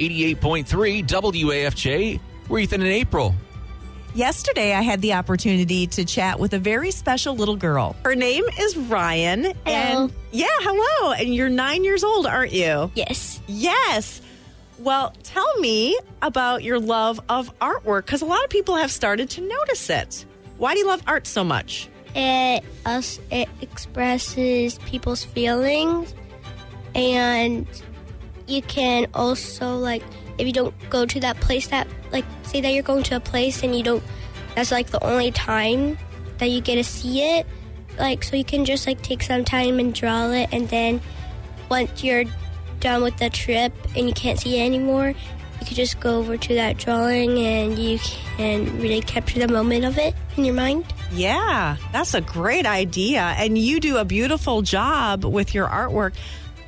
88.3 WAFJ. We're Ethan and April. Yesterday, I had the opportunity to chat with a very special little girl. Her name is Ryann. Hello. And hello. And you're 9 years old, aren't you? Yes. Yes. Well, tell me about your love of artwork, because a lot of people have started to notice it. Why do you love art so much? It expresses people's feelings, and you can also, if you don't go to that place say that you're going to a place and that's the only time that you get to see it, so you can just take some time and draw it, and then once you're done with the trip and you can't see it anymore, you can just go over to that drawing and you can really capture the moment of it in your mind. Yeah, that's a great idea. And you do a beautiful job with your artwork.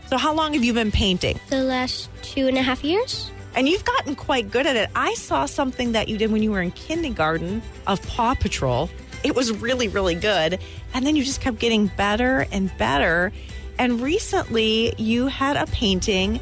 So how long have you been painting? The last 2.5 years. And you've gotten quite good at it. I saw something that you did when you were in kindergarten of Paw Patrol. It was really, really good. And then you just kept getting better and better. And recently you had a painting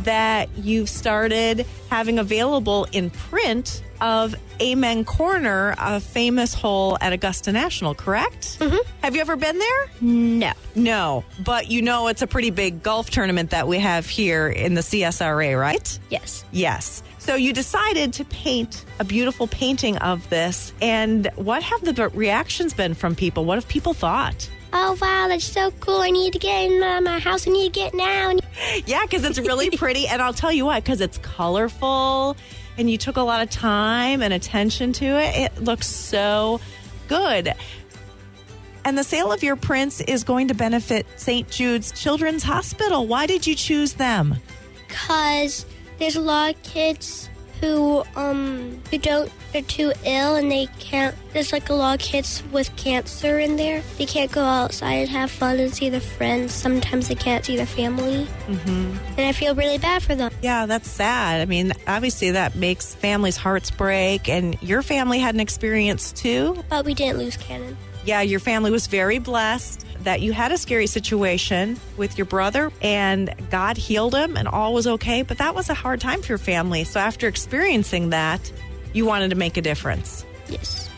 that you've started having available in print of Amen Corner, a famous hole at Augusta National, correct? Mm-hmm. Have you ever been there? No. No, but it's a pretty big golf tournament that we have here in the CSRA, right? Yes. Yes. So you decided to paint a beautiful painting of this. And what have the reactions been from people? What have people thought? Oh, wow, that's so cool. I need to get in my house. I need to get now. Yeah, because it's really pretty. And I'll tell you what, because it's colorful and you took a lot of time and attention to it, it looks so good. And the sale of your prints is going to benefit St. Jude's Children's Hospital. Why did you choose them? Because there's a lot of kids who they're too ill and they can't. There's a lot of kids with cancer in there. They can't go outside and have fun and see their friends. Sometimes they can't see their family. Mm-hmm. And I feel really bad for them. Yeah, that's sad. I mean, obviously that makes families' hearts break. And your family had an experience too. But we didn't lose Cannon. Yeah, your family was very blessed that you had a scary situation with your brother and God healed him and all was okay. But that was a hard time for your family. So after experiencing that, you wanted to make a difference. Yes.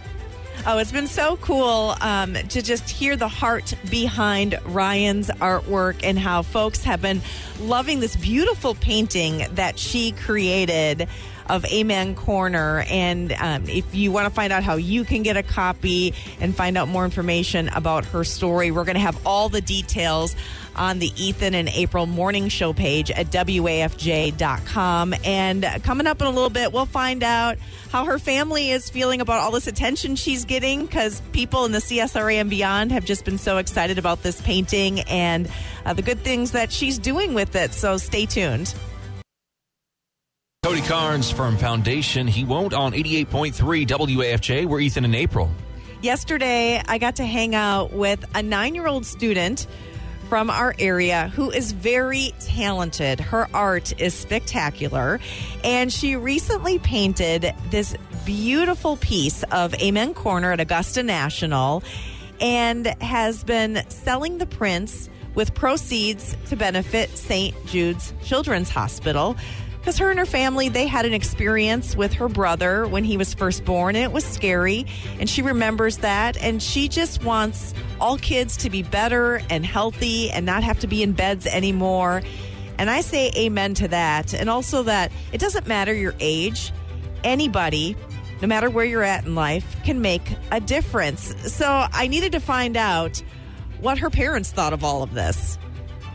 Oh, it's been so cool to just hear the heart behind Ryann's artwork and how folks have been loving this beautiful painting that she created of Amen Corner. And if you want to find out how you can get a copy and find out more information about her story, we're going to have all the details on the Ethan and April morning show page at WAFJ.com. And coming up in a little bit, we'll find out how her family is feeling about all this attention she's getting, because people in the CSRA and beyond have just been so excited about this painting and the good things that she's doing with it. So stay tuned. Cody Carnes from Foundation. He won't on 88.3 WAFJ. We're Ethan and April. Yesterday, I got to hang out with a 9-year-old student from our area who is very talented. Her art is spectacular. And she recently painted this beautiful piece of Amen Corner at Augusta National and has been selling the prints with proceeds to benefit St. Jude's Children's Hospital. Because her and her family, they had an experience with her brother when he was first born, and it was scary, and she remembers that, and she just wants all kids to be better and healthy and not have to be in beds anymore. And I say amen to that, and also that it doesn't matter your age. Anybody, no matter where you're at in life, can make a difference. So I needed to find out what her parents thought of all of this.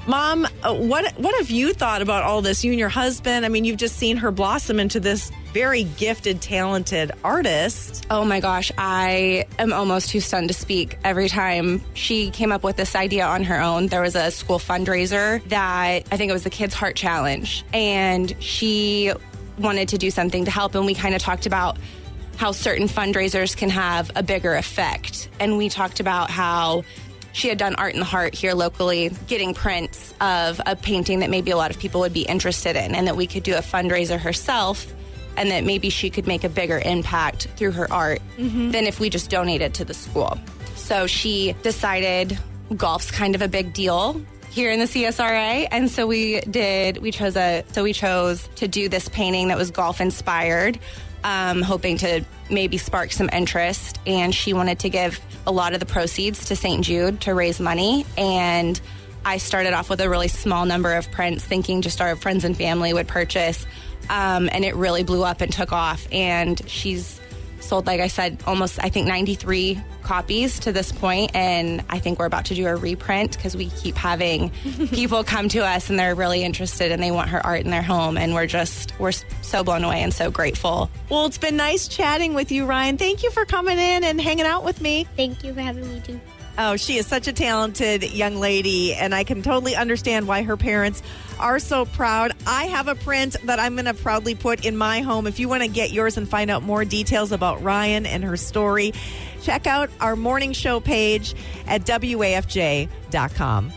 Mom, what have you thought about all this? You and your husband, I mean, you've just seen her blossom into this very gifted, talented artist. Oh my gosh, I am almost too stunned to speak. Every time she came up with this idea on her own, there was a school fundraiser that I think it was the Kids Heart Challenge, and she wanted to do something to help, and we kind of talked about how certain fundraisers can have a bigger effect. And we talked about how she had done Art in the Heart here locally, getting prints of a painting that maybe a lot of people would be interested in, and that we could do a fundraiser herself, and that maybe she could make a bigger impact through her art than if we just donated to the school. So she decided golf's kind of a big deal, here in the CSRA. And so we chose to do this painting that was golf inspired, hoping to maybe spark some interest. And she wanted to give a lot of the proceeds to St. Jude to raise money. And I started off with a really small number of prints, thinking just our friends and family would purchase. And it really blew up and took off. And she's sold, like I said, almost, I think, 93 copies to this point. And I think we're about to do a reprint because we keep having people come to us and they're really interested and they want her art in their home. And we're so blown away and so grateful. Well, it's been nice chatting with you, Ryann. Thank you for coming in and hanging out with me. Thank you for having me, too. Oh, she is such a talented young lady, and I can totally understand why her parents are so proud. I have a print that I'm going to proudly put in my home. If you want to get yours and find out more details about Ryann and her story, check out our morning show page at WAFJ.com.